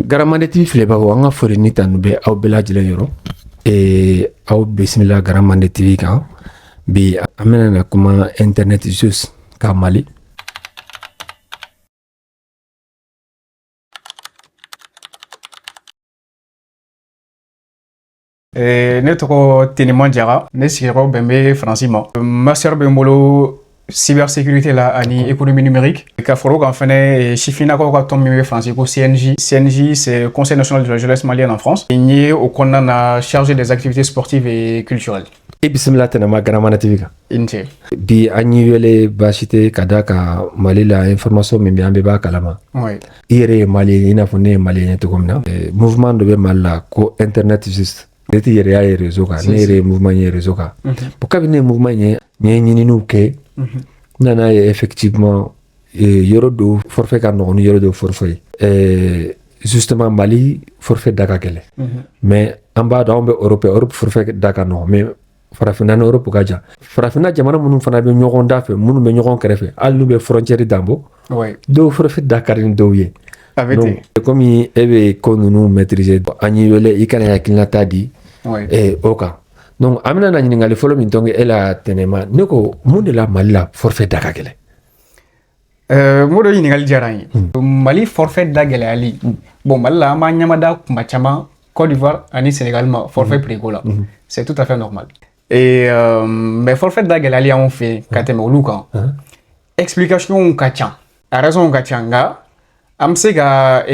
Garamane TV filɛ b'a fɔ an ka foli ni tanu bɛ aw bɛɛ lajɛlen yɔrɔ aw bisimila Garamane TV kan bi an bɛna na kuma internet use ka Mali. Ne tɔgɔ Tenima Jara, ne sigiyɔrɔ bɛn bɛ Faransi ma. Master bɛ n bolo cybersécurité la ani économie numérique. Ka foro kan fɛnɛ sifinnakaw ka tɔn min bɛ Faransi ko CNJ. CNJ c'est Conseil national de la jeunesse malienne en France. N ye o kɔnɔna na chargé des activités sportives et culturelles. E bisimila Tenima Garamane TV kan. I ni ce. Bi an y'i wele baasi tɛ ka da ka Mali la information min bɛ an bɛɛ b'a kalama. Oui. I yɛrɛ ye Malien ye i n'a fɔ ne ye Malien ye cogo min na. Mouvement dɔ bɛ Mali la ko internet juste. Ne tɛ yɛrɛ y'a ye réseau kan ne yɛrɛ ye mouvement ye réseau kan. Bon kabini ne mouvement ye n ye ɲininiw kɛ. Nana ye effectivement yɔrɔ do forfait ka nɔgɔn ni yɔrɔ do forfait justement Mali forfait da ka gɛlɛn mais an b'a dɔn an bɛ Europe forfait da ka nɔgɔn mais farafinna ni Europe ka jan farafinna jamana minnu fana bɛ ɲɔgɔn da fɛ minnu bɛ ɲɔgɔn kɛrɛfɛ hali n'u bɛ frontière danbɔ dɔw forfait da ka di ni dɔw ye donc komi e bɛ ko ninnu maîtriser an y'i wele i kana hakilinata di o kan. Donc amina na ɲininkali fɔlɔ min tɔngɛ e la Tenema ne ko mun de la Mali la forfait da ka gɛlɛn. Mo do ɲininkali diyara n ye. Mali forfait da gɛlɛyali bon Mali la an b'a ɲamada kuma caman Côte d'Ivoire ani Sénégal ma forfait priko la c'est tout à fait normal et mais forfait da gɛlɛyali anw fɛ yen ka tɛmɛ olu kan explication ka ca a raison ka ca nka an bɛ se ka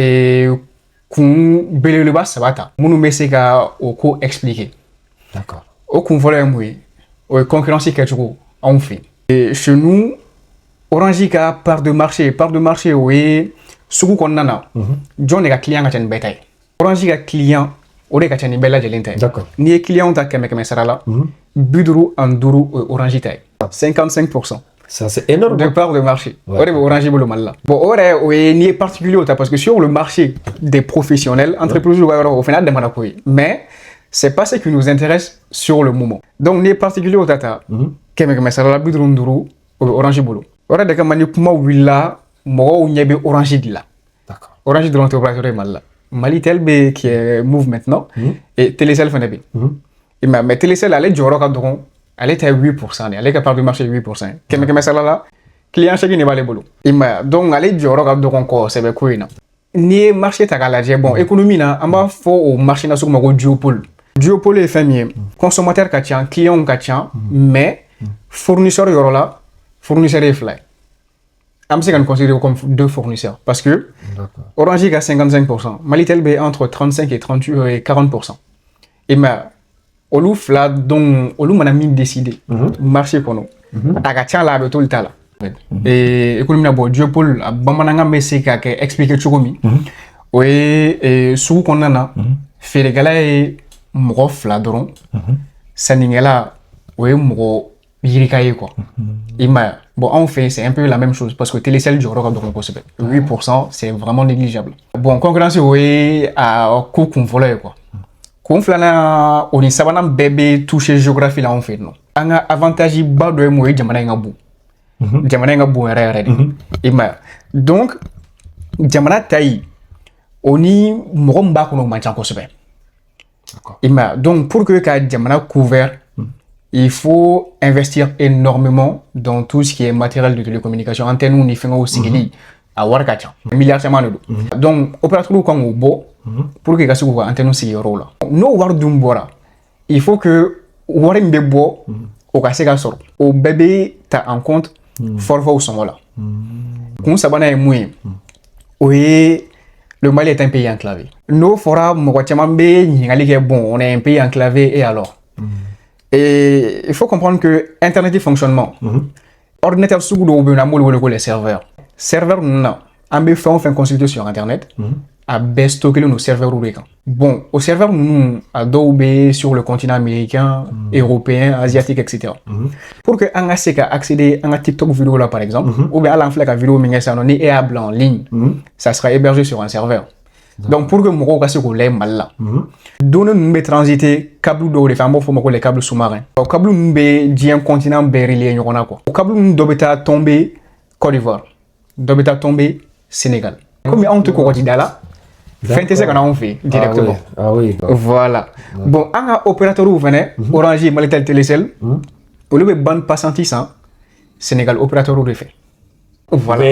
kun belebeleba saba ta minnu bɛ se ka o ko expliquer. D'accord. Au kun fɔlɔ ye mun ye o ye concurrence kɛcogo anw fɛ yen chez nous Orange ka part de marché o ye sugu kɔnɔna na jɔn de ka client ka ca ni bɛɛ ta ye Orange ka client o de ka ca ni bɛɛ lajɛlen ta ye. D'accord. N'i ye client ta kɛmɛ sara la 55 o ye Orange ta ye 55%. Ça c'est énorme. De part de marché. O de bɛ Orange bolo Mali la. Bon o yɛrɛ o ye n'i ye particulier o ta parce que sur le marché des professionnels entreprises ka yɔrɔ o fana damana ko ye mais c'est pas ce qui nous intéresse sur le moment. Donc n'i ye particulier o ta kɛmɛ sara la 55 o bɛ Orange bolo. O yɛrɛ de kama ni kuma wulila mɔgɔw ɲɛ bɛ Orange de la. D'accord. Orange dɔrɔn tɛ opérateur ye Mali la. Malitel bɛ qui move maintenant et Télécel fana bɛ yen. Mais Télécel ale jɔyɔrɔ ka dɔgɔn ale ta ye 8% de ale ka part de marché 8%. Kɛmɛ sara la client chèque de b'ale bolo. Donc ale jɔyɔrɔ ka dɔgɔn kosɛbɛ ko in na. N'i ye marché ta k'a lajɛ bon économie na an b'a fɔ o marché na sugu ma ko duopole. Duopole ye fɛn min ye consommateur ka ca client ka ca mais fournisseur yɔrɔ la fournisseur ye fila ye. An bɛ se ka nin considérer comme deux fournisseurs parce que Orange ka 55%, Malitel bɛ entre 35 et 40%. Olu fila donc olu mana min décider marché kɔnɔ a ka ca la a bɛ t'olu ta la. Économie na bɔ duopole a bamanankan bɛ se ka kɛ expliquer cogo min o ye sugu kɔnɔna na feerekɛla ye mɔgɔ fila dɔrɔn sannikɛla o ye mɔgɔ yirika ye quoi. Bon anw fɛ c'est un peu la même chose parce que Télécel jɔyɔrɔ ka dɔgɔn kosɛbɛ 8% c'est vraiment négligeable. Bon concurrence o ye a ko kun fɔlɔ ye quoi. Kun filanan o ni sabanan bɛɛ bɛ toucher géographie la anw fɛ yen nɔ. An ka avantage ba dɔ ye mun ye jamana in ka bon. Jamana in ka bon yɛrɛ yɛrɛ de. Donc jamana taille o ni mɔgɔ min b'a kɔnɔ o man ca kosɛbɛ. Donc pour que ka jamana couvert il faut investir énormément dans tout ce qui est matériel de télécommunication antenne ni fɛngɛw sigili a wari ka ca milliard caman de don. Donc opérateur kan k'o bɔ pour que ka se k'u ka antenne sigi yɔrɔw la. N'o wari dun bɔra il faut que wari min bɛ bɔ o ka se ka sɔrɔ o bɛɛ bɛ ta en compte forfait sɔngɔ la. Kun sabanan ye mun ye o ye le Mali est un pays enclavé. N'o fɔra mɔgɔ caman bɛ ɲininkali kɛ bon on est un pays enclavé et alors. Et il faut comprendre que internet fonctionnement ordinateur sugu dɔw bɛ yen an b'olu wele ko les serveurs. Serveurs ninnu na an bɛ fɛn o fɛn consulter sur internet a bɛɛ stockelen no serveurs de kan. Bon o serveurs ninnu a dɔw bɛ sur le continent américain, européen, asiatique etc. Pour que an ka se ka accéder an ka TikTok vidéo là par exemple ou bien hali an filɛ ka vidéo min kɛ sisan nɔ ni e y'a bila en ligne ça sera hébergé sur un serveur. Donc pour que mɔgɔw ka se k'o layɛ Mali la données ninnu bɛ transiter câble dɔw de fɛ an b'o fɔ o ma ko les câbles sous-marins. O câble ninnu bɛ diɲɛ continent bɛɛ relier ɲɔgɔn na quoi. O câble ninnu dɔ bɛ taa tomber Côte d'Ivoire, dɔ bɛ taa tomber Sénégal. Komi anw tɛ kɔgɔjida la Fɛn tɛ se ka na anw fɛ yen directement. Ah oui. Voilà. Bon, an ka opérateur fɛnɛ Orange, Malitel, Telecel olu bɛ bande passante san Sénégal opérateur de fɛ. Voilà.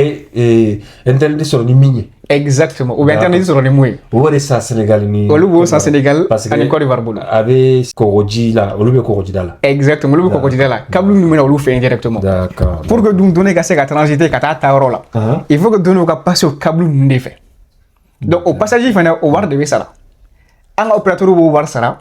Internet sɔrɔ ni min ye. Exactement. U bɛ internet sɔrɔ ni mun ye. O de sa Sénégal ni. Olu b'o san Sénégal ani Côte d'Ivoire bolo. A bɛ kɔgɔji la, olu bɛ kɔgɔjida la. Exactement. Olu bɛ kɔgɔjida la. Câble ninnu bɛ na olu fɛ yen directement. D'accord. Pour que données ka se ka transiter ka taa yɔrɔ la. Il faut que données ka passer au câble ninnu de fɛ. Donc au passager fana o wari de bɛ sara. An ka opérateur b'o wari sara.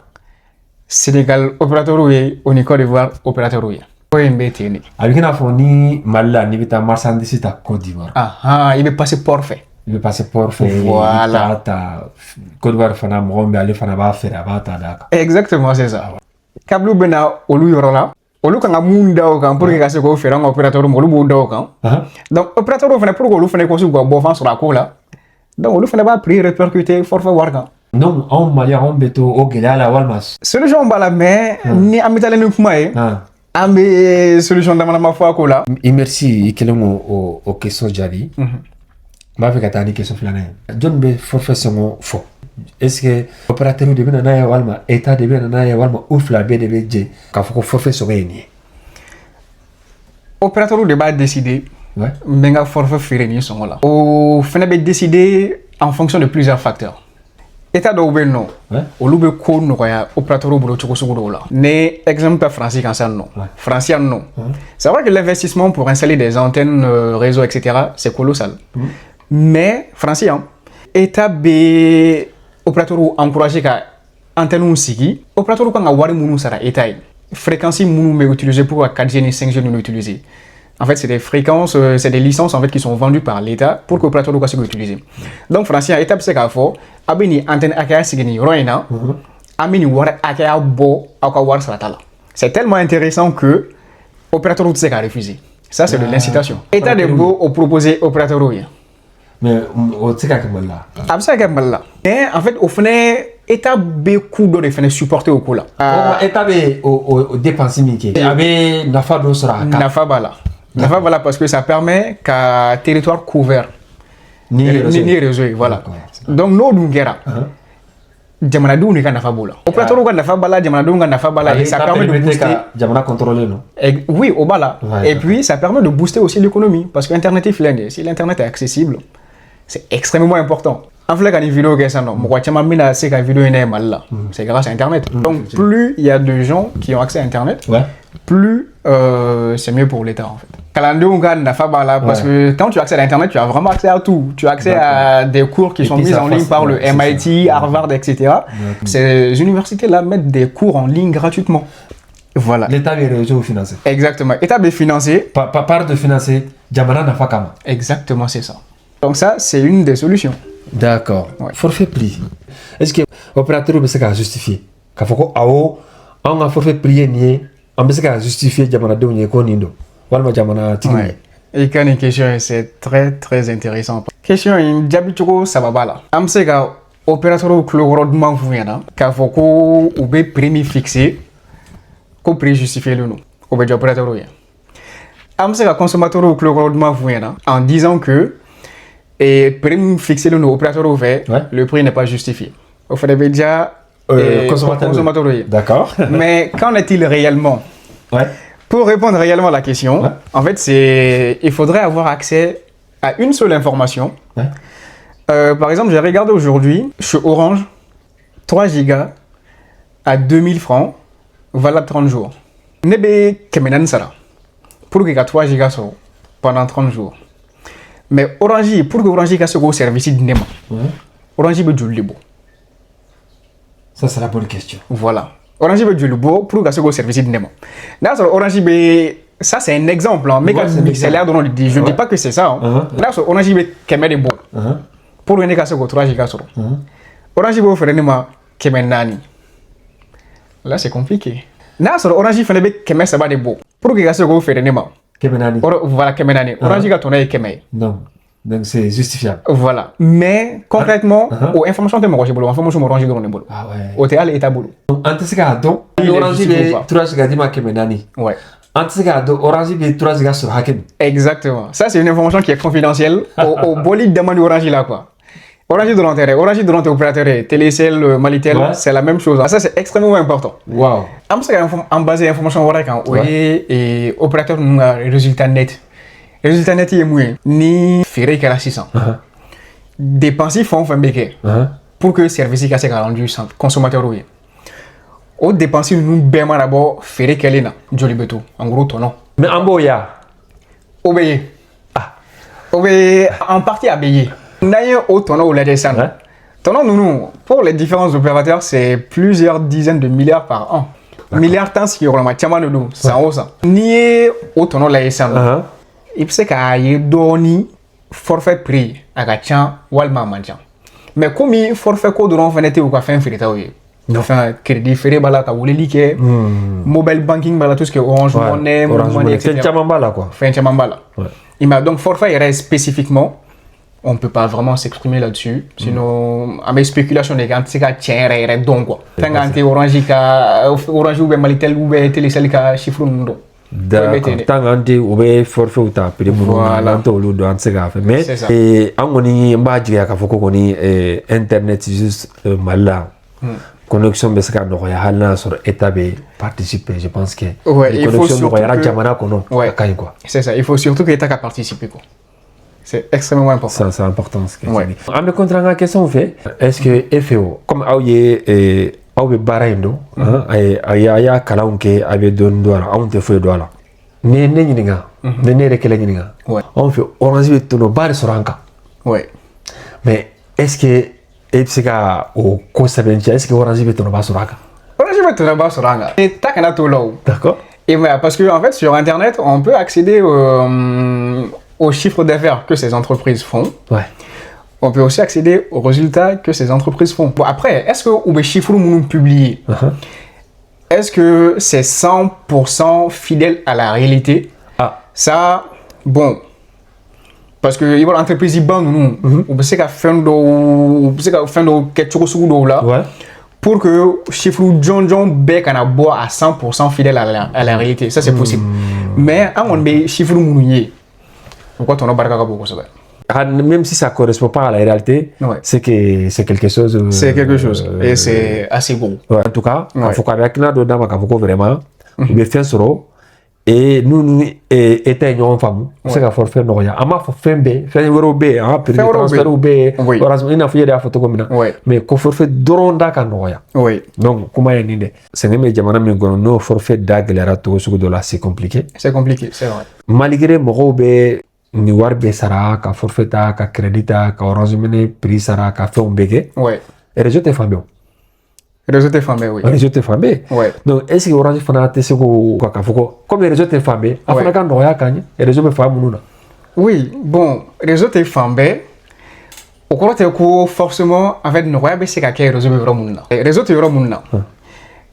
Sénégal opérateur ye o ni Côte d'Ivoire opérateur ye. O ye n bɛ ten de. A bɛ kɛ n'a fɔ ni Mali la n'i bɛ taa marchandise ta Côte d'Ivoire. I bɛ passer port fɛ. I bɛ passer port fɛ. Voilà. Ta Côte d'Ivoire fana mɔgɔ min bɛ ale fana b'a feere a b'a ta d'a kan. Exactement c'est ça. Câble bɛ na olu yɔrɔ la. Olu kan ka mun da o kan pour que ka se k'o feere an ka opérateur ma olu b'o da o kan. Donc opérateur fana pour que olu fana kɔsi k'u ka bɔfan sɔrɔ a ko la. Donc olu fana b'a prix répercuté forfait wari kan. Donc anw Malien anw bɛ to o gɛlɛya la walima. Solution b'a la mais ni an bɛ taa ni kuma ye. An bɛ solution dama fɔ a ko la. Merci i kɛlen o question jaabi. N b'a fɛ ka taa ni question filanan ye. Jɔn bɛ forfait sɔngɔ fɔ? Est-ce que opérateur de bɛ na n'a ye walima état de bɛ na n'a ye walima u fila bɛɛ de bɛ jɛ k'a fɔ ko forfait sɔngɔ ye nin ye? Opérateur de b'a décider. N bɛ n ka forfait feere nin sɔngɔ la. O fana bɛ décider en fonction de plusieurs facteurs. État dɔw bɛ yen nɔ olu bɛ ko nɔgɔya opérateur bolo cogo sugu dɔw la. Ni exemple ta France kan sisan nɔ. France yan nɔ. C'est vrai que l'investissement pour installer des antennes, réseaux, etc. c'est colossal. Mais France yan État bɛ opérateur encourager ka antenne sigi. Opérateur kan ka wari minnu sara État ye. Fréquences minnu bɛ utiliser pour ka 4G ni 5G ninnu utiliser. En fait, c'est des fréquences, c'est des licences en fait qui sont vendues par l'État pour que l'opérateur puisse utiliser. Donc, français, étape c'est qu'à fond, abini antenne akaya signi roina, amini war akaya bo akawar salatala. C'est tellement intéressant que l'opérateur puisse refuser. Ça, c'est de l'incitation. État de go au proposer opérateur. Mais au tika kemala. Absa kemala. Mais en fait, au final, État be coût de faire supporter au coup là. État be au dépenser miki. Abe nafa do sera. Nafa bala. Nafa voilà parce que ça permet qu'un territoire couvert ni réseau voilà. Donc nous dungera. Jamanadenw ni ka nafa b'o la. Opérateur ka nafa b'a la, jamanadenw ka nafa b'a la et ça permet de booster. Jamana contrôler non. Oui, au bas là. Et puis ça permet de booster aussi l'économie parce que internet est flindé. Si l'internet est accessible, c'est extrêmement important. En fait, quand une vidéo qui est ça non, moi tiens mina c'est qu'une vidéo est mal là. C'est grâce à internet. Donc plus il y a de gens qui ont accès à internet, plus c'est mieux pour l'État en fait. Parce que quand tu accèdes à internet, tu as vraiment accès à tout. Tu as accès à des cours qui sont mis en ligne par le MIT, Harvard, etc. Ces universités-là mettent des cours en ligne gratuitement. Voilà. L'État est réseau financé. Exactement. L'État est financé. Part de financer, Jamana n'a pas comme. Exactement, c'est ça. Donc ça, c'est une des solutions. D'accord. Forfait prix. Est-ce que l'opérateur peut se justifier? Quand on a forfait prix, on peut se justifier Jamana de Nindo. Et quand une question, c'est très très intéressant. Question in Djabitoko Sababala. Amsega opérateur chlorodoman fouillana. Kafoko ou be prix fixé. Ko prix justifié le nom. Ou be opérateur. Amsega consommateur chlorodoman fouillana. En disant que et prix fixé le nom opérateur ouvert, le prix n'est pas justifié. Au fait, déjà consommateur. D'accord. Mais qu'en est-il réellement? Pour répondre réellement à la question, en fait, il faudrait avoir accès à une seule information. Par exemple, j'ai regardé aujourd'hui, chez Orange, 3 gigas à 2000 francs, valable 30 jours. Nebe kemenan sara, pour que 3 gigas pendant 30 jours. Mais Orange, pour que Orange ait ce service d'inema, Orange veut du libre. Ça, c'est la bonne question. Voilà. Orange veut du libre pour que ce service d'inema. Orange ça c'est un exemple, hein. Mais c'est l'air de je ne dis pas que c'est ça. Hein. Là, Orange veut qu'aimer des bons. Pour que ce soit 3 gigas. Orange veut faire un kemenani. Là, c'est compliqué. Là, Orange veut qu'aimer ça va des bons. Pour que ce soit faire un kemenani. Voilà, kemenani. Orange veut tourner kemé. Non. Donc c'est justifiable. Voilà. Mais concrètement, aux informations de mon boulot, information Orange dans le boulot. Ah ouais. Au théâtre et boulot. En tout cas, donc Orange veut 3 gigas de kemenani. Ouais. En tout cas, Orange veut 3 gigas sur Hakim. Exactement. Ça, c'est une information qui est confidentielle. Au bolide demande Orange là, quoi. Orange Dronte opérateur Télécell Malitel c'est la même chose. Ça c'est extrêmement important. Wow. Am se en base information wara kan o et opérateur nous résultat net est moué ni féré que la 600. Dépenser fonds fambeke pour que service ka se rendu consommateur oui. Au dépenser nous bema d'abord féré qu'elle na joli beto en gros ton nom. Mais en boya obéir. Obéir en partie obéir. D'ailleurs, au tonneau ou la descente. Tonneau, nous, pour les différents opérateurs, c'est plusieurs dizaines de milliards par an. Milliards tant ce qui est vraiment tellement de nous, ça ou ça. Ni au tonneau la descente. Il peut qu'il y ait donné forfait prix à Gatchan ou à Manjan. Mais comme il forfait code on fait ou quoi faire un frita oui. Enfin, crédit ferré bala ka wuli like, mobile banking bala tout ce qui est Orange Money, c'est Chamambala quoi. Fin Chamambala. Il m'a donc forfait il reste spécifiquement. On ne peut pas vraiment s'exprimer là-dessus. Sinon, à mes spéculations, les gars, c'est qu'à tiens, donc quoi. Orange ou Malitel ou Télécell ka chiffre nous. D'accord. Tant que ou be forfait ou ta prix voilà. Mais et on y mbadji ka foko koni internet juste malin. Connexion beska no ya halna sur état be participer, je pense que il faut surtout quoi. C'est ça, il faut surtout que état ka participer quoi. C'est extrêmement important. Ça, c'est important ce que tu dis. En me contrant la question fait, est-ce que FO, comme Aouye Baraindo, Aya Kalaunke avait donné douala, on te fait douala. Néninga, Nénérekelinga. On fait orange to no bar soranka. Ouais. Mais est-ce que Epsika au Kosabentia, est-ce que orange to no bar soranka? Orange to no bar soranka. Et takana to low. D'accord. Et parce que en fait sur internet, on peut accéder au chiffre d'affaires que ces entreprises font. Ouais. On peut aussi accéder aux résultats que ces entreprises font. Bon, après, est-ce que les chiffres nous publiés, est-ce que c'est 100% fidèle à la réalité? Ça, bon, parce que l'entreprise est bonne, on peut faire quelque chose là. Pour que le chiffre John Beck en a bois à 100% fidèle à la réalité. Ça, c'est possible. Mais on met chiffre mouillé. Pourquoi ton nom beaucoup ça? Même si ça ne correspond pas à la réalité, c'est que c'est quelque chose. C'est quelque chose. Et c'est assez bon. En tout cas, il faut qu'avec là dedans, vraiment, il me fait soro. Et nous éteignons en femme. C'est qu'à faire faire noya. Ama faut faire B, faire euro B, hein, pour transfert ou B. Heureusement, il n'a fait des photos comme ça. Mais qu'on fait doronda kan noya. Oui. Donc, comment est nide? C'est même les jamana mais qu'on no forfait d'aglera tout ce que de là c'est compliqué. C'est compliqué, c'est vrai. Malgré mon B. Ni war be sara ka forfaita ka credita ka orange money prix sara ka fait un bégué et réseau te famé oui réseau te famé donc est-ce que orange fana te se ko ka foko comme réseau te famé afana kan noya kanye et réseau me famu nuna oui bon réseau te famé au cours te ko forcément avec noya be se ka ke réseau be romuna réseau te romuna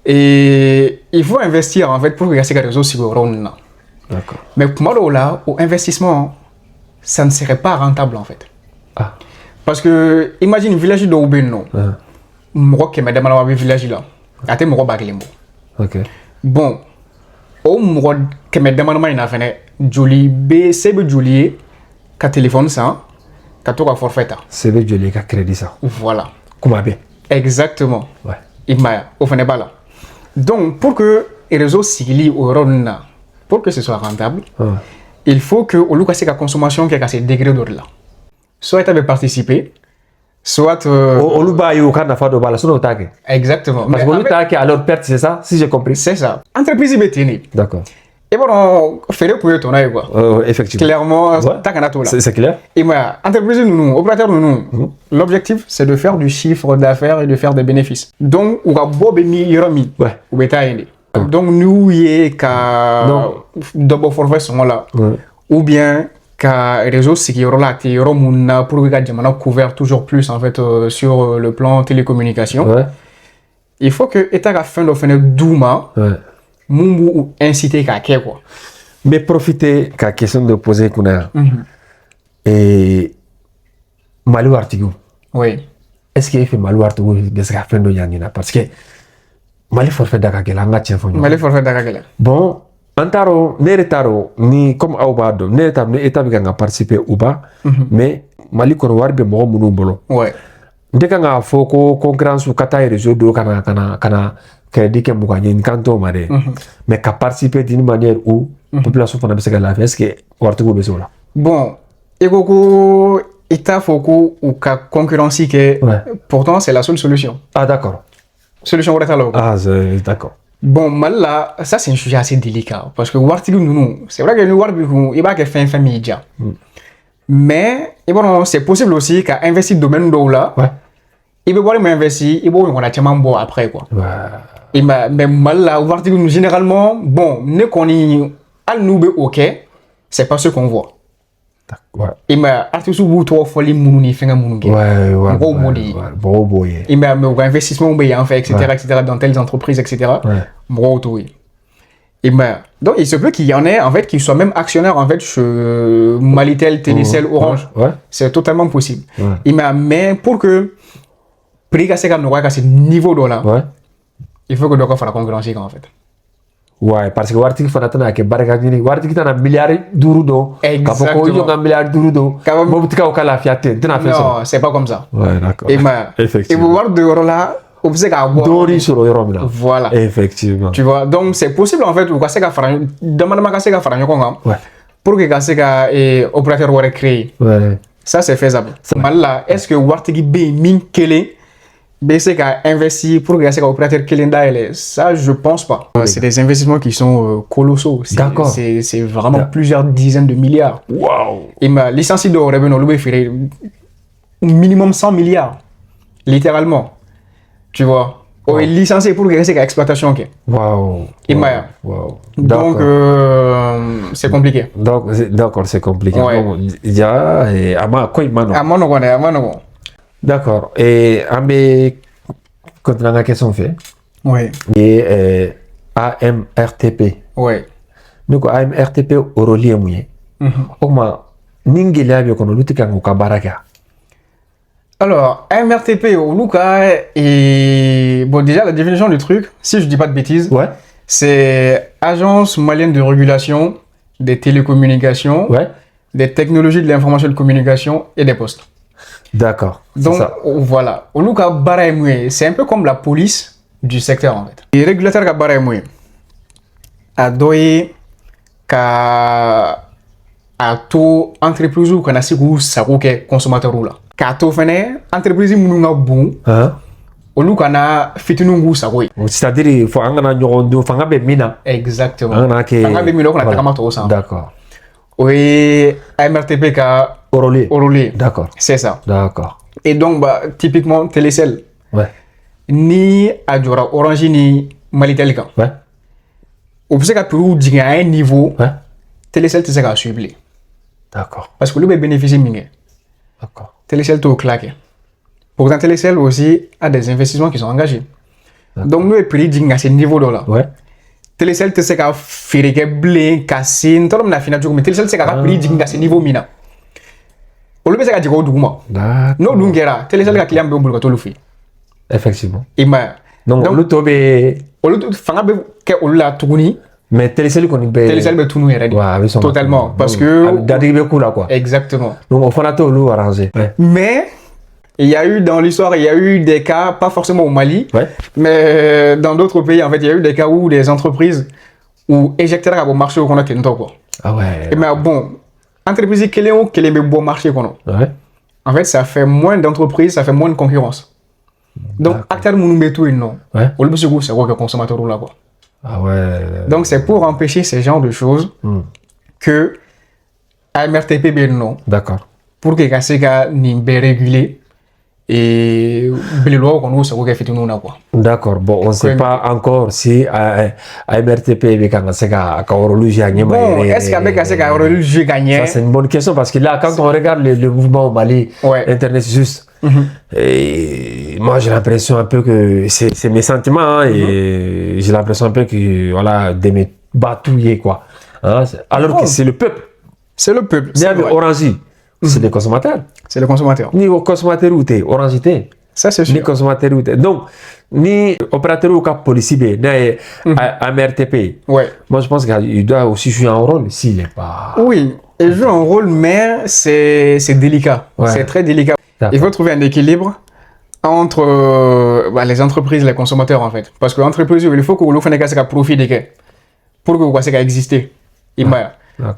et il faut investir en fait pour que ce réseau si romuna d'accord mais pour là au investissement ça ne serait pas rentable en fait. Parce que imagine village de Oubeno. Moi qui me demande un village là. Até moi baglembo. OK. Bon. Au moi qui me demande une affaire joli B c'est joli ka téléphone ça ka to ka forfait. C'est joli ka crédit ça. Voilà. Comment bien. Exactement. Ouais. Il m'a au fond pas là. Donc pour que les réseaux s'illient au ronna pour que ce soit rentable. Il faut que au lieu de la consommation qui est à ces degrés de là, soit tu avais participé, soit au lieu de bala sur tag. Exactement. Parce que au lieu de alors perte c'est ça, si j'ai compris. C'est ça. Entreprise est d'accord. Et bon, faire pour ton aïe quoi. Effectivement. Clairement, c'est clair. Et moi, entreprise nous, opérateur nous, l'objectif c'est de faire du chiffre d'affaires et de faire des bénéfices. Donc, on va boire des millions ou bétail. Donc nous y est qu'à double forfait sont là ou bien qu'à réseau sécurité qui est pour que jamana couvert toujours plus en fait sur le plan télécommunication. Il faut que état a fin de faire douma mumbu ou inciter qu'à quoi. Mais profiter qu'à question de poser kuna et malou artigo. Oui. Est-ce qu'il fait malou artigo de ce qu'a fait de yanina parce que Mali forfait d'Akagela, Mali forfait d'Akagela. Bon, Antaro, Neretaro, ni comme Aubado, Neretaro, ni état qui a participé ou pas, mais Mali kɔnɔ wari bɛ mɔgɔ minnu bolo Ouais. n tɛ kan k'a fɔ ko concurrence ka taa réseau dɔ kana crédit kɛ mɔgɔ ɲɛ n kan t'o ma dɛ mais ka participer d'une manière où population fana bɛ se ka lafiya est-ce que waritigiw bɛ se o la. Bon, i ko i t'a fɔ ko u ka concurrence kɛ pourtant c'est la seule solution. Ah d'accord. Solution wɛrɛ t'a la o. Ah d'accord. Bon, Mali la ça c'est un sujet assez délicat parce que waritigi ninnu c'est vrai que ni wari b'i kun i b'a kɛ fɛn min y'i diya. Mais i b'a dɔn c'est possible aussi ka investir domaine dɔw la. Ouais. I bɛ wari min investir i b'o ɲɔgɔnna caman bɔ après quoi. Ouais. Mais Mali la waritigi ninnu généralement bon ne kɔni hali n'u bɛ o kɛ c'est pas ce qu'on voit. Ouais. I m'a artistes b'u tɔgɔ fɔli minnu ni fɛngɛ minnu kɛ. Ouais. Mɔgɔw b'o de ye. Mɔgɔw b'o ye. I m'a mais u ka investissement bɛ yan fɛ etc dans telles entreprises etc. Mɔgɔw t'o ye. Et ben, donc il se peut qu'il y en ait en fait qui soient même actionnaires en fait chez Malitel, Télécel, Orange. Ouais. C'est totalement possible. Ouais. Et ben, mais pour que prix ka se ka nɔgɔya ka se niveau dɔ la, Ouais. il faut que dɔ ka fara concurrence kan en fait. Ouais, parce que waritigi fana tɛna kɛ barika ɲini waritigi tɛna miliyari 5 don k'a fɔ ko i jɔ n ka miliyari 5 don mobilitigiw ka lafiya tɛ n tɛna fɛn sɔrɔ. Non, c'est pas comme ça. Ouais, d'accord. Et ben, effectivement. Et wari de yɔrɔ la o bɛ se k'a bɔ. Dɔɔni sɔrɔ yɔrɔ min na. Voilà. Effectivement. Tu vois, donc c'est possible en fait u ka se ka fara dama ka se ka fara ɲɔgɔn kan. Ouais. Pour que ka se ka opérateur wɛrɛ créer. Ouais. Ça c'est faisable. Mali la est-ce que waritigi bɛ yen min kelen bɛ se ka investir pour que ka se ka opérateur kelen dayɛlɛ? Ça je pense pas. C'est des investissements qui sont colossaux. D'accord. C'est vraiment plusieurs dizaines de milliards. Waouh. Et ma licence dɔw yɛrɛ bɛ yen nɔ olu bɛ feere minimum 100 milliards. Littéralement. Tu vois. On est licencié pour que ka se ka exploitation kɛ. Waouh. I m'a ye. Waouh. Donc c'est compliqué. D'accord, c'est compliqué. Ouais. Donc il y a a ma ko in ma nɔgɔn. A ma nɔgɔn dɛ, a ma nɔgɔn. D'accord. Et an bɛ continuer an ka question fɛ. Ouais. Ni AMRTP. Ouais. Ni ko AMRTP o rôle ye mun ye? O tuma ni gɛlɛya bɛ kɔnɔ olu tɛ kan k'u ka baara kɛ. Alors, AMRTP, et bon, déjà la définition du truc, si je dis pas de bêtises, Ouais. c'est Agence malienne de régulation des télécommunications, Ouais. des technologies de l'information et de communication et des postes. D'accord. Donc voilà, Oluka Baraemwe, c'est un peu comme la police du secteur en fait. Les régulateurs ka Baraemwe a doye ka a to entreprise ou kana siku sako ke consommateur ou la. Ka to fene entreprise munu nga bon. Olu kana fitinu ngu sako yi. C'est-à-dire faut an kana ɲɔgɔn don fanga bɛ min na. Exactement. An kana kɛ fanga bɛ min na o kana tagama tɔw san. D'accord. O ye AMRTP ka Orolé. D'accord. C'est ça. D'accord. Et donc bah typiquement Télécel. Ouais. Ni a jɔra Orange ni Malitel kan. Ouais. O bɛ se ka prix jigin à un niveau. Ouais. Télécel tɛ se k'a suivre bilen. D'accord. Parce que olu bɛ bénéficier min kɛ. D'accord. Télécel t'o claqué. Pourtant Télécel aussi a des investissements qui sont engagés. Donc nous est prix jigin à ce niveau là. Ouais. Télécel tɛ se ka feere kɛ bilen ka se n tɔrɔ min na fina cogo min Télécel tɛ se ka prix jigin à ce niveau min na. Olu bɛ se ka jigin o dugu ma. N'o dun kɛra Télécel ka client bɛ bolo ka t'olu fɛ yen. Effectivement. I m'a ye. Donc olu tɔ bɛ. Olu fanga bɛ kɛ olu la tuguni. Mais Télécel kɔni bɛ. Télécel bɛ tunu yɛrɛ de. Ouais, a bɛ sɔn. Totalement. Parce que. Dadigi bɛ k'u la quoi. Exactement. Donc o fana t'olu arrangé. Ouais. Mais il y a eu dans l'histoire, il y a eu des cas, pas forcément au Mali, ouais. mais dans d'autres pays, en fait, il y a eu des cas où des entreprises où éjecteurs à bon marché au Congo quoi. Ah ouais. Mais bon, entreprises qui ont bon marché Congo. Ouais. En fait, ça fait moins d'entreprises, ça fait moins de concurrence. Donc, acteurs mounoumbé tout non. Ouais. Au lieu de c'est quoi que consommateur là quoi. Ah ouais. Donc, c'est pour empêcher ces genres de choses que AMRTP ben non. D'accord. Pour que Kaseka n'imbe régulé. Et d'accord. Bon, on ne sait pas encore si AMRTP est horologie à bon, est-ce qu'avec horologie gagné? Ça, c'est une bonne question parce que là, quand on regarde le mouvement au Mali, Internet juste, et moi j'ai l'impression un peu que c'est mes sentiments et j'ai l'impression un peu que voilà, de me batouiller quoi. Hein? Alors que c'est le peuple. C'est le peuple. C'est Orange. C'est des consommateurs. C'est le consommateur. Ni consommateur ou t'es, Orange t'es. Ça c'est sûr. Ni consommateur ou t'es. Donc, ni opérateur ou cap policier, ni AMRTP. Ouais. Moi je pense qu'il doit aussi jouer un rôle s'il n'est pas. Oui. Elle joue un rôle, mais c'est délicat. Ouais. C'est très délicat. D'accord. Il faut trouver un équilibre entre les entreprises et les consommateurs, en fait. Parce que l'entreprise, il faut que vous fassiez un profit de pour que vous puissiez exister.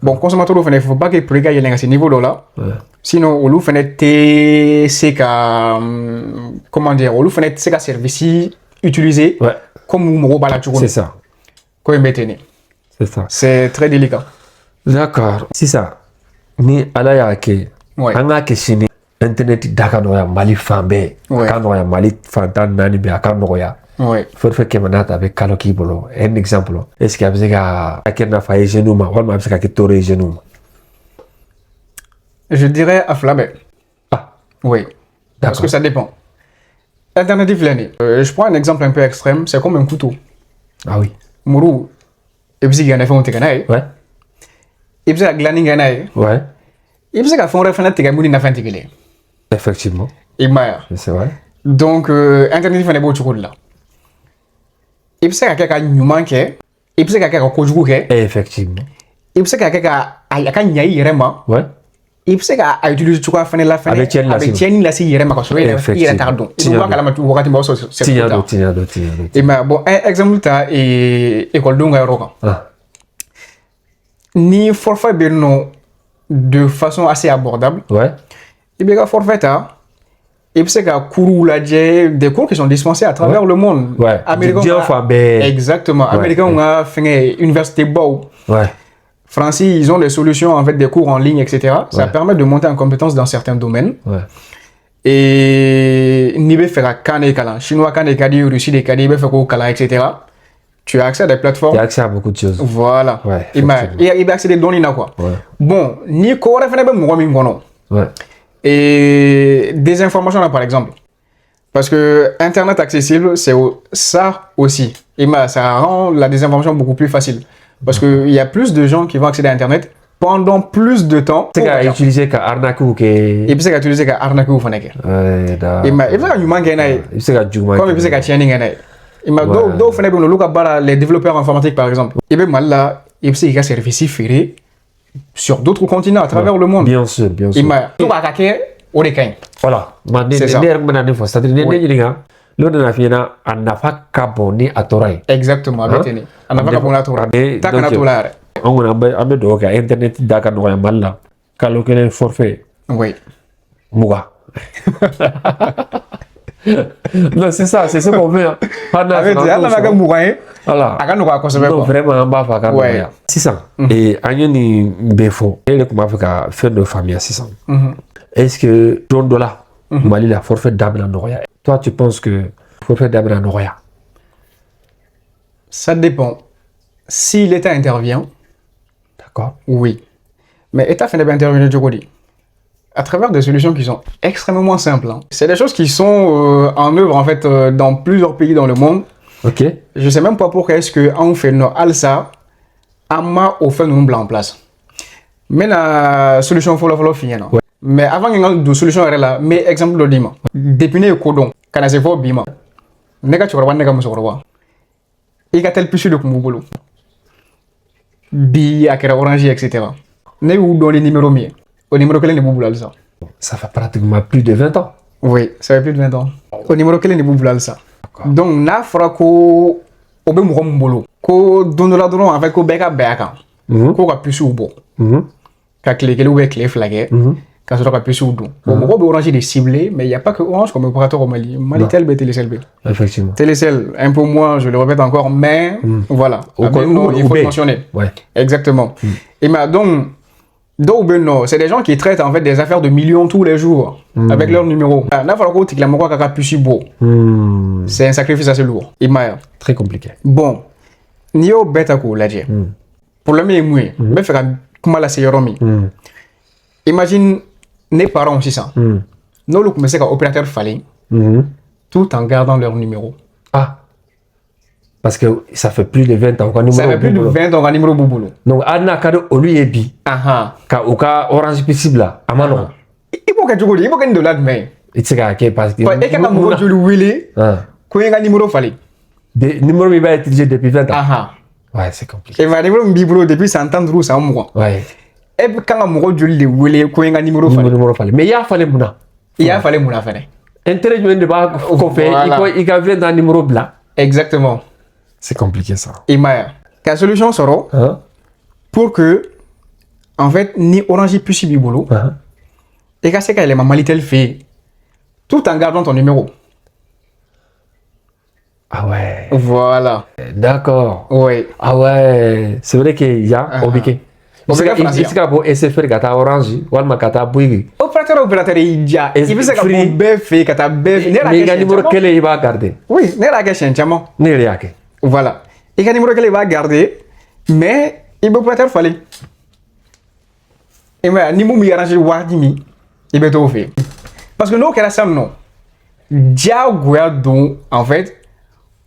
Bon, consommateur, il ne faut pas que le prix à ce niveau-là. Ouais. Sinon, vous faites c'est comment dire, vous faites ces services utilisés Ouais. comme vous la C'est ça. C'est ça. C'est très délicat. D'accord. C'est ça. Ni ala y'a kɛ Ouais. an k'a kɛ sini internet da ka nɔgɔya mali fan bɛɛ Ouais. a ka nɔgɔya mali fan tan naani bɛɛ a ka nɔgɔya Ouais. fɛn fɛn kɛmɛ n'a ta a bɛ kalo k'i bolo un exemple est ce que a bɛ se ka kɛ nafa ye jeunes ma walima a bɛ se ka kɛ tɔɔrɔ ye jeunes ma. Je dirais à Flabé. Ah. Oui. Parce D'accord. que ça dépend. Alternative l'année. Je prends un exemple un peu extrême. C'est comme un couteau. Ah oui. Mourou. Et puis, il y a un effet de ganaï. Ouais. Et puis, il y a un glaning ganaï. Ouais. Et puis, il y a un effet de ganaï. Il y a un effet de ganaï. Effectivement. Et bien. C'est vrai. Donc, alternative l'année, beaucoup de choses là. Et puis, il y a quelqu'un qui nous manque. Et puis, il y a quelqu'un qui nous manque. Effectivement. Et puis, il y a quelqu'un qui nous manque. Ouais. I bɛ se ka a utiliser cogoya fana la fana A bɛ tiɲɛni lase i yɛrɛ ma ka sɔrɔ i yɛrɛ t'a dɔn i bɛ bɔ a kalama wagati b'a sɔrɔ tiɲɛ don. et mais bon un exemple ta ekɔlidenw ka yɔrɔ kan Ah. ni forfait bɛ yen nɔ de façon assez abordable Ouais. i bɛ ka forfait ta i bɛ se ka cours lajɛ des cours qui sont dispensés à travers le monde. Ouais. Américains Diɲɛ fan bɛɛ. exactement. Ouais. Américains ka fɛngɛ université baw. Ouais. France, ils ont des solutions, en fait, des cours en ligne, etc. Ça Ouais. permet de monter en compétence dans certains domaines. Ouais. Et Nibé fait la Kane Kalan, Chinois Kane Kadi, Russie des Kadi, Befeko Kalan, etc. Tu as accès à des plateformes. Tu as accès à beaucoup de choses. Voilà. Ouais, Il va accéder à des données, quoi. Ouais. Bon, ni quoi, Ouais. et des informations là, par exemple. Parce que Internet accessible, c'est ça aussi. Et ça rend la désinformation beaucoup plus facile. Parce qu'il y a plus de gens qui vont accéder à Internet pendant plus de temps. C'est qu'à utiliser qu'à arnaquer ou et puis c'est qu'à utiliser qu'à arnaquer ou fanake. Ouais, d'accord. Et il faut que nous gagne. C'est qu'à jouer. Comme il faut que tienne gagne. Il m'a d'autres fanake nous look les développeurs informatiques par exemple. Et bien mal là, il faut que services ferrés sur d'autres continents à travers le monde. Bien sûr, bien sûr. Il m'a tout à caquer au décain. Voilà. C'est ça. Exactement. On a pas bon la tour. T'as qu'à tout là. On a besoin de internet d'accord nous mal là. Quand le forfait. Oui. Mouga. Non, c'est ça, c'est ce qu'on veut. Voilà. Non, vraiment, on va faire comme 600. Et Agnoni Befo, elle est comment faire faire de famille à 600. Est-ce que ton dollar, Mali la forfait d'Abra Noria? Toi, tu penses que forfait d'Abra Noria? Ça dépend. Si l'État intervient, d'accord. Oui. Mais l'État fait intervenir du côté. À travers des solutions qui sont extrêmement simples. Hein. C'est des choses qui sont en œuvre en fait dans plusieurs pays dans le monde. Ok. Je sais même pas pourquoi est-ce que on fait nos alsa, ama au fait nous blanc en place. Mais la solution faut finir. Ouais. Mais avant qu'il y ait solution là, mais exemple de dima. Dépiné le codon, quand c'est fort bima. Nega tu vas nega musorwa. Il y a tel plus de kumubolo. Bi akera orange etc. Ne vous donne les numéros mieux. Au numéro quel est le boulot ça? Ça fait pratiquement plus de 20 ans. Oui, ça fait plus de 20 ans. Au numéro quel est le boulot ça? Donc na fera ko obe mo mbolo. Ko dondola dono avec ko beka beka. Ko ka plus ou bon. Ka clé ou clé flagué. Ka so ka plus ou don. Bon mo be orange des ciblés, mais il y a pas que Orange comme opérateur au Mali. Mali tel be Télécel B. Effectivement. Télécel un peu moins, je le répète encore, mais voilà. Il faut mentionner. Ouais. Exactement. Et donc non, c'est des gens qui traitent en fait des affaires de millions tous les jours avec leur numéro. C'est un sacrifice assez lourd. Très compliqué. Bon, Nio Betako l'a dit. Pour le mieux, mais faire comment la séromi. Imagine les parents aussi ça. Nous le commençons à opérateur fallait tout en gardant leur numéro. Ah. Parce que ça fait plus de 20 ans qu'on ça fait plus de 20 ans qu'on numéro boulot. Donc, Anna Kado, au lui et bi. Aha. Ka Orange possible là. Amano. Il faut que tu il faut que tu l'admets. Et c'est parce que. Et quand on veut le wheeler, quand il y a un numéro fallait. Le numéro il va être utilisé depuis 20 ans. Aha. Ouais, c'est compliqué. Et va numéro biblo depuis 100 ans, ça un mois. Ouais. e bɛ kan ka mɔgɔ joli de wele ko n ka numéro falen. Numéro falen. Mais i y'a falen mun na? I y'a falen mun na fɛnɛ? Intérêt jumɛn de b'a kɔfɛ i ka fɛn ta numéro bila? Exactement. C'est compliqué ça. I m'a ye. Ka solution sɔrɔ pour que en fait ni Orange puce b'i bolo i ka se ka yɛlɛma Malitel fɛ yen tout en gardant ton numéro. Ah ouais. Voilà. D'accord. Oui. Ah ouais. C'est vrai qu'il y a Obike. Il se ka bɔ SFR ka taa Orange walima ka taa Bouygues. Opérateur y'i diya. I bɛ se ka bɔ bɛɛ fɛ yen ka taa bɛɛ fɛ yen. Mais i ka numéro kelen i b'a garder. Oui, ne yɛrɛ y'a kɛ siɲɛ caman. Ne yɛrɛ y'a kɛ. Voilà. I ka numéro kelen i b'a garder mais i bɛ opérateur falen. I m'a ye ni mun b'i arranger waati min i bɛ t'o fɛ yen. Parce que n'o kɛra sisan nɔ diyagoya don en fait.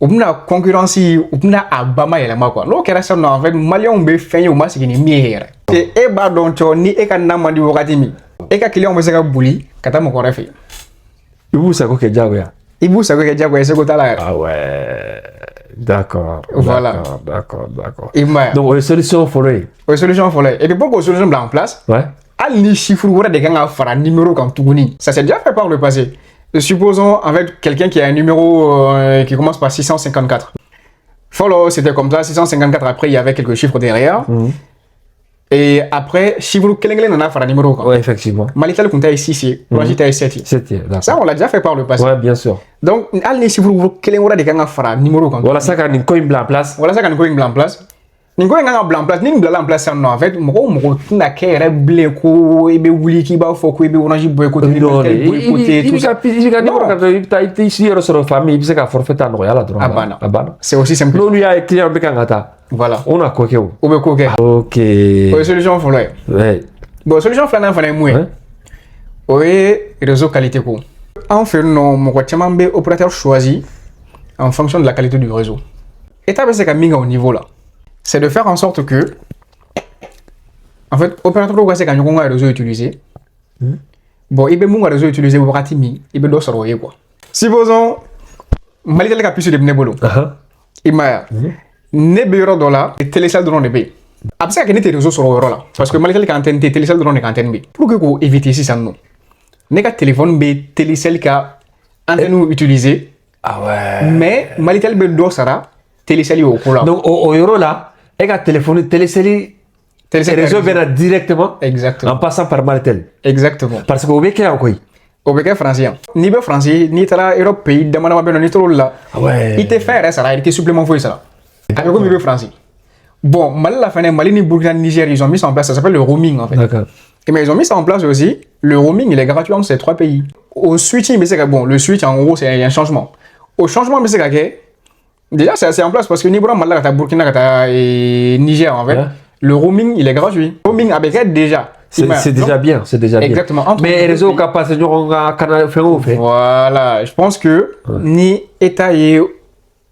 U bɛna concurrence u bɛna a bamayɛlɛma quoi n'o kɛra sisan nɔ en fait maliyɛnw bɛ fɛn ye u ma sigi ni min ye yɛrɛ. E b'a dɔn cɔ ni e ka na man di wagati min e ka client bɛ se ka boli ka taa mɔgɔ wɛrɛ fɛ yen. I b'u sago kɛ diyagoya. I b'u sago kɛ diyagoya seko t'a la yɛrɛ. Ah ouais. D'accord. Voilà. D'accord. I m'a ye. Donc o ye solution fɔlɔ ye. O ye solution fɔlɔ ye et puis pour k'o solution bila en place. Ouais. Hali ni chiffre wɛrɛ de kan ka fara numéro kan tuguni. Ça s'est déjà fait par le passé. Supposons avec quelqu'un qui a un numéro qui commence par 654. Follow, c'était comme ça, 654, après il y avait quelques chiffres derrière. Et après, chiffre kelengelen on a fait un numéro. Oui, effectivement. Malitel comptait 6, Orange était 7. Ça, on l'a déjà fait par le passé. Oui, bien sûr. Donc, al ni chiffre kelengelen de kan ka fara numéro. Voilà ça quand Ninko est en place. Voilà ça quand Ninko est en place. Ninko est en place, Ninko est en place en fait, mɔgɔ tɛna kɛ yɛrɛ bilen ko i bɛ wuli k'i b'a fɔ ko i bɛ Orange boycotté, i bɛ ka numéro kan i bɛ taa i si yɔrɔ sɔrɔ famille i bɛ se ka forfait ta nɔgɔya la dɔrɔn. A banna. C'est aussi simple. N'olu y'a ye client bɛ kan ka taa. Voilà. On a ko kɛ o. O bɛ ko kɛ. Ok. O ye solution fɔlɔ ye. Ouais. Bon solution filanan fana ye mun ye. O ye réseau qualité ko. An fɛ yen nɔ mɔgɔ caman bɛ opérateur choisi en fonction de la qualité du réseau. État bɛ se ka min kɛ au niveau là. C'est de faire en sorte que, en fait, opérateur ko ka se ka ɲɔgɔn ka réseau utiliser. Bon, i bɛ mun ka réseau utiliser wagati min, i bɛ dɔ sɔrɔ o ye quoi. Supposons Malitel ka puce de bɛ ne bolo. I m'a ye. Ne bɛ yɔrɔ dɔ la, télécell dɔrɔn de bɛ yen. A bɛ se ka kɛ ne tɛ réseau sɔrɔ o yɔrɔ la. Parce que Malitel ka antenne tɛ, télécell dɔrɔn de ka antenne bɛ yen. Pour que k'o éviter sisan nɔ, ne ka téléphone bɛ télécell ka antenne utiliser. Ah ouais. Mais Malitel bɛ dɔ sara télécell o ko la. Donc au yɔrɔ la. Et qu'à téléphoner, télécell réseau vient directement. Exactement. En passant par Malitel. Exactement. Parce que au béquet en quoi? Au béquet français. Ni be français, ni tara Europe pays, demande ma ni trop là. Ouais. Il te fait ça, il te supplément faut ça. Avec comme il veut français. Bon, Mali la fin, Mali ni Burkina Niger, ils ont mis ça en place, ça s'appelle le roaming en fait. D'accord. Et mais ils ont mis ça en place aussi. Le roaming, il est gratuit entre ces trois pays. Au switching, mais c'est que bon, le switch en gros, c'est un changement. Au changement, mais c'est que déjà, c'est en place parce que Nibura, Malaka, Burkina, et Niger, en fait, le roaming, il est gratuit. Le roaming avec elle, déjà. C'est déjà bien, c'est déjà bien. Exactement. Mais les réseaux capables de canal fait. Voilà, je pense que ni État est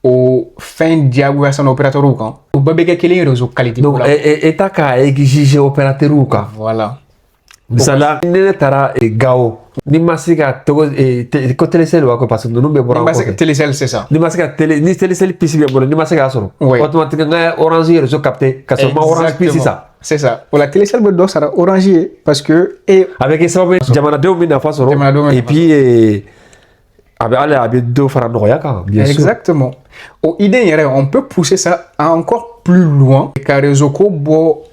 au fin diagoua son opérateur ou quand. Ou babeke quel est le réseau qualité. Donc, État a exigé opérateur ou quand. Voilà. Ça là, il tara et gao. Ni masika togo ko télécell wa ko parce que nous be bora ko. Télécell c'est ça. Ni masika télé ni télécell PC be bora ni masika soro. Automatiquement Orange réseau capté que seulement Orange PC ça. C'est ça. Pour la télécell be do sara Orange parce que et avec ça jamana de mina fa soro et puis avec deux fara noya ka bien sûr. Exactement. Au idée on peut pousser ça encore plus loin car réseau ko bo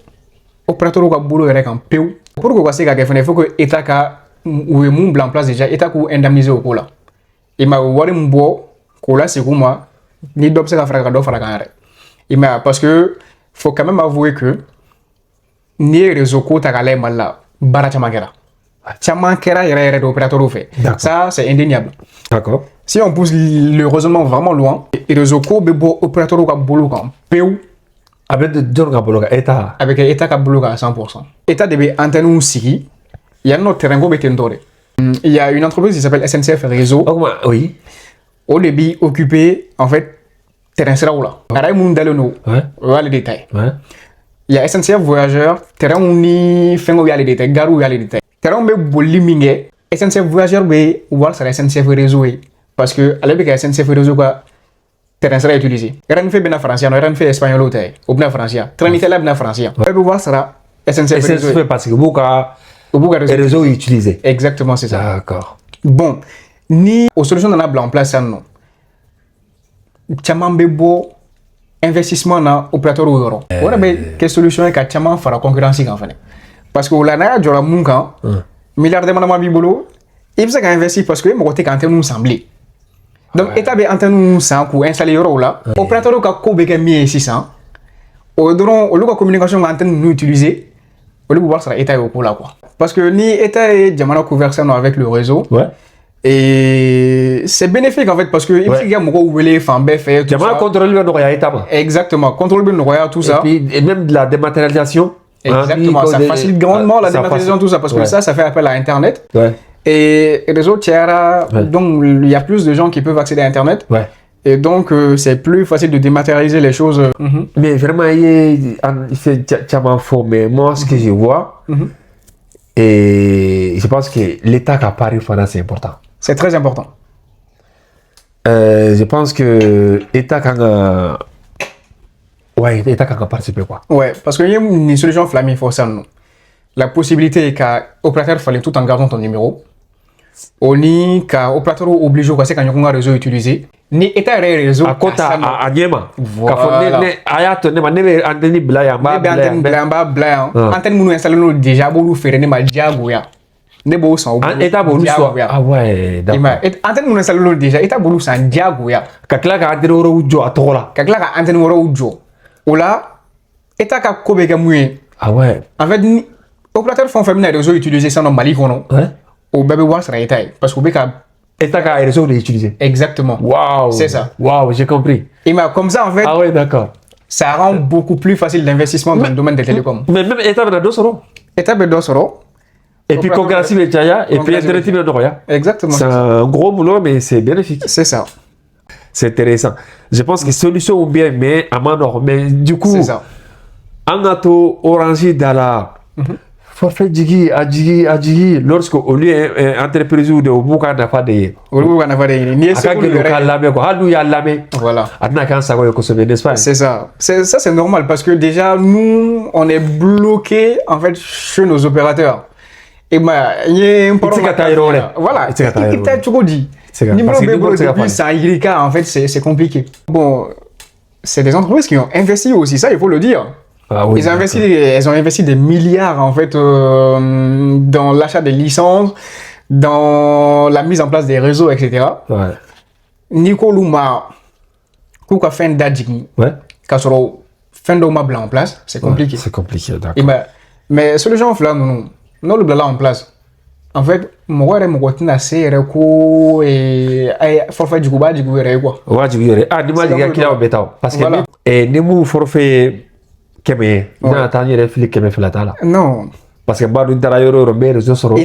opérateur ko bolo yere kan peu pour que ça il faut que État ka ou est mon en place déjà État ko indemniser au cola il m'a wari mbo cola c'est comment ni dob c'est la fraga do fraga il m'a parce que faut quand même avouer que ni réseau ko ta galé mal là bara chama kera yere d'opérateur au fait ça c'est indéniable. D'accord. Si on pousse le raisonnement vraiment loin et réseau ko be bo opérateur ko bolo kan peu avec de John Gabologa État. Avec État Kabologa à 100%. État devait antenne ou sigi. Il y a notre terrain il y a une entreprise qui s'appelle SNCF Réseau. Oui. Au début, occupé, en fait, terrain sera où là. Araï moun daleno. Ouais. Voilà les détails. Ouais. Il y a SNCF Voyageurs, terrain où ni fengo y a les détails, garou y a les détails. Terrain où be boli mingue, SNCF Voyageurs be voir sur SNCF Réseau. Parce que à l'époque SNCF Réseau quoi. Terrain sera utilisé. Rien fait bien français, rien fait espagnol ou bien français. Train italien bien français. On peut voir ça SNCF SNCF parce que beaucoup de réseaux utilisés. Exactement, c'est ça. D'accord. Bon, ni aux solutions dans la blanc en place, non. Tchaman bebo investissement dans opérateur ou euro. On a quelle solution est que tchaman fera concurrence en fait. Parce que là, n'a pas mon camp, milliard de manama bibolo, il faut investir parce que mon côté quand nous semblait. Donc, état de antenne sans pour installer euro là, opérateur ou kako beke 1600. Au lieu de communication antenne nous utiliser, au lieu de voir ça état au là quoi. Parce que ni état et diamant conversation avec le réseau. Ouais. Et c'est bénéfique en fait parce que il y a beaucoup de femmes fait tout ça. Contrôle le noya état. Exactement, contrôle le noya tout ça. Et même de la dématérialisation. Exactement, ça facilite grandement la dématérialisation tout ça parce que ça fait appel à internet. Ouais. Et réseau tiers, donc il y a plus de gens qui peuvent accéder à internet. Ouais. Et donc c'est plus facile de dématérialiser les choses. Mais vraiment il fait tellement faux mais moi ce que je vois et je pense que l'état qui apparaît c'est important. C'est très important. Je pense que l'État quand ouais, l'État quand participer quoi. Ouais, parce qu'il y a une solution flammée pour ça nous. La possibilité est qu'un opérateur fallait tout en gardant ton numéro. On y qu'un opérateur obligé quoi c'est quand il y a un réseau utilisé. Ni état réseau à côté à Niema. Voilà. Ayat ne ma ne antenne blaya ba antenne nous installer nous déjà bolu faire ne ma diagoya. Ne bo son état bolu so ah ouais d'accord antenne nous installer nous déjà état bolu san diagoya ka kila ka antenne woro ujo atola ka kila ka antenne woro ujo ola état ka ko be ga muye ah ouais en fait opérateur font féminin réseau utilisé ça dans Mali kono au bébé war sera état parce que be ka état ka réseau d'utiliser exactement waouh c'est ça waouh j'ai compris et comme ça en fait ah ouais d'accord ça rend beaucoup plus facile l'investissement dans le domaine des télécoms mais même état na dosoro état be dosoro et puis concurrence be chaya et puis internet be noya exactement c'est un gros boulot mais c'est bénéfique c'est ça c'est intéressant je pense que solution ou bien mais à manor mais du coup c'est ça en ato orange dans la forfait digi adigi lorsque au lieu entreprise ou de buka na fa de au buka na fa de ni c'est que le cas là ko halu ya lame voilà adna kan sa ko so n'est-ce pas c'est ça c'est normal parce que déjà nous on est bloqué en fait chez nos opérateurs et il y a un problème voilà il t'a tout dit numéro depuis ça Irika en fait c'est compliqué bon c'est des entreprises qui ont investi aussi ça il faut le dire. Ah oui, elles ont investi des milliards en fait dans l'achat des licences, dans la mise en place des réseaux, etc. Ouais. Nico Luma, Kouka fin d'Adjigni, Kasoro fin d'Oma blanc en place, c'est compliqué. C'est compliqué, d'accord. Mais sur le genre là, non le blanc en place. En fait, moi je me retrouve assez réco et forfait du Gouba du Gouveré quoi. Ouais, du Gouveré. Ah, dis-moi les gars qui a bétao. Parce que et nous forfait Keme, n'a pas de réflexe Keme fait la tala. Non. Parce que bah nous travaillons au réseau sur. Donc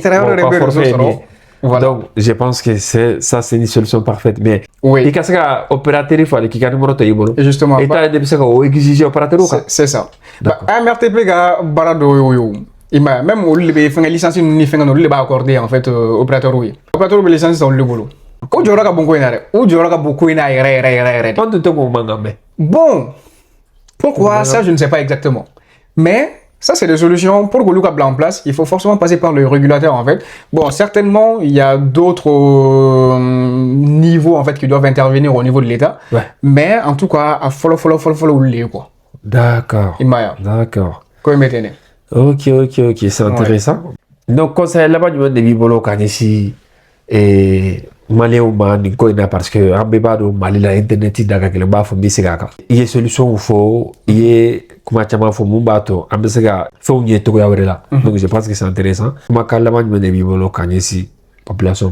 je pense que c'est une solution parfaite. Mais et qu'est-ce que opérateur il faut aller qui a numéro de yibolo. Justement. Et t'as des choses que exiger opérateur ou quoi. C'est ça. MRTP ga barado yo. Même au lieu de faire une licence ni faire on va accorder en fait opérateur oui. Opérateur de licence dans le boulot. Ou jora ka bonko ina re. Ou jora ka beaucoup ina re. Quand tu te mangambe. Bon. Pourquoi ça, je ne sais pas exactement. Mais ça, c'est des solutions. Pour que le câble en place, il faut forcément passer par le régulateur, en fait. Bon, certainement, il y a d'autres niveaux, en fait, qui doivent intervenir au niveau de l'État. Ouais. Mais en tout cas, à follow, quoi. D'accord. D'accord. Ok, c'est intéressant. Ouais. Donc, conseil là-bas, du monde de Bibolo, Kanisi, et Malais ou Mani, parce que en bébé de Mali la internet daga que le bas faut bisegaka. Il y a solution où faut, il y a comment tu m'as fait mon bateau, en bisega faut n'y être là. Donc je pense que c'est intéressant. Ma calama du monde de Bibolo, Kanisi, population.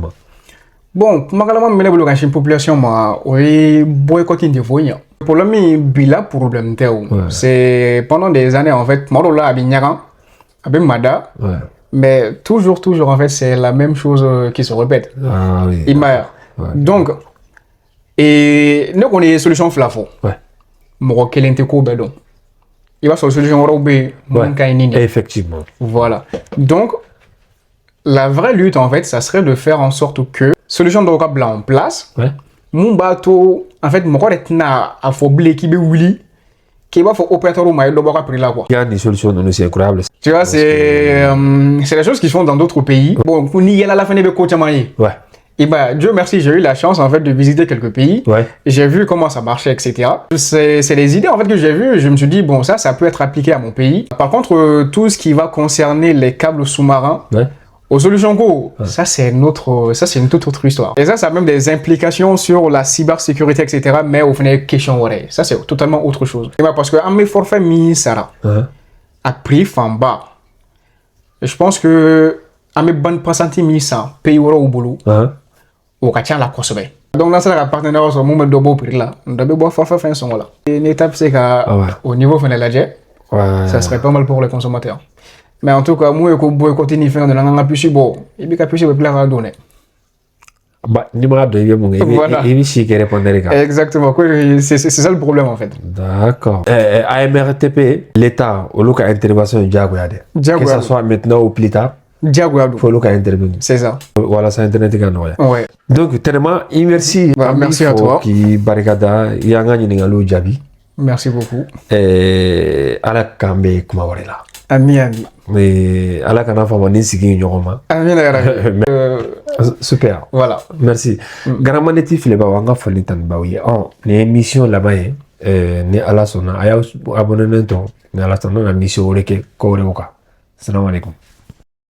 Bon, ma calama me lève le population ma, oui boycotting de voyants. Pour le mi bila problème théo, c'est pendant des années en fait, moi là à Binyagan, à Mada. Mais toujours, en fait, c'est la même chose qui se répète. Ah oui. Donc, et nous, on a des solutions flafo. Ouais. Moi, quel est le bedon? Il va sur la solution robée. Effectivement. Voilà. Donc, la vraie lutte, en fait, ça serait de faire en sorte que solution de blanc en place. Ouais. Mon bateau, en fait, mon corps est na affoblé qui be wili. qui va faire opérateur ou maïs d'abord après là quoi. Il y a des solutions non c'est incroyable. Tu vois, c'est des choses qui se font dans d'autres pays. Bon, pour n'y aller à la fin des coachs maïs. Ouais. Et ben, Dieu merci, j'ai eu la chance en fait de visiter quelques pays. Ouais. J'ai vu comment ça marchait, etc. C'est des idées en fait que j'ai vues. Je me suis dit bon, ça peut être appliqué à mon pays. Par contre, tout ce qui va concerner les câbles sous-marins, Ouais. aux solutions Go, ça c'est une toute autre histoire. Et ça a même des implications sur la cybersécurité, etc. Mais au final, question ouais, ça c'est totalement autre chose. Et ben, parce que à mes forfaits mis ça à prix en bas. Et je pense que à mes bonnes pourcentages mis ça, pays au boulot. Au cas la cosbe. Donc là, ça la partenaire sur moment de beau prix là. On doit boire forfait fin son là. Une étape c'est qu'au niveau final là, ça serait pas mal pour les consommateurs. Mais en tout cas, moi je boycotter ni faire de la plus bon. Et bien plus plus la donner. Bah numéro de vie mon et ici qui répondre les gars. Exactement, c'est ça le problème en fait. D'accord. AMRTP l'état au local intervention diagoyade. Que ça soit maintenant ou plus tard. Diagoyade. Faut local intervenir. C'est ça. Voilà, c'est internet qui ouais. Donc tellement merci. Bah, merci à toi. Qui barikada yanga ni ngalo jabi. Merci beaucoup. Ala kambe kuma wala. Ami. Mais ala kana fama ni sigi ñogoma. Ami super. Voilà. Merci. Garamaneti fileba wanga fali tan bawi. Ni émission là-bas ni ala sona aya abonné to ni ala sona na mission reke ko rewoka. Assalamu alaikum.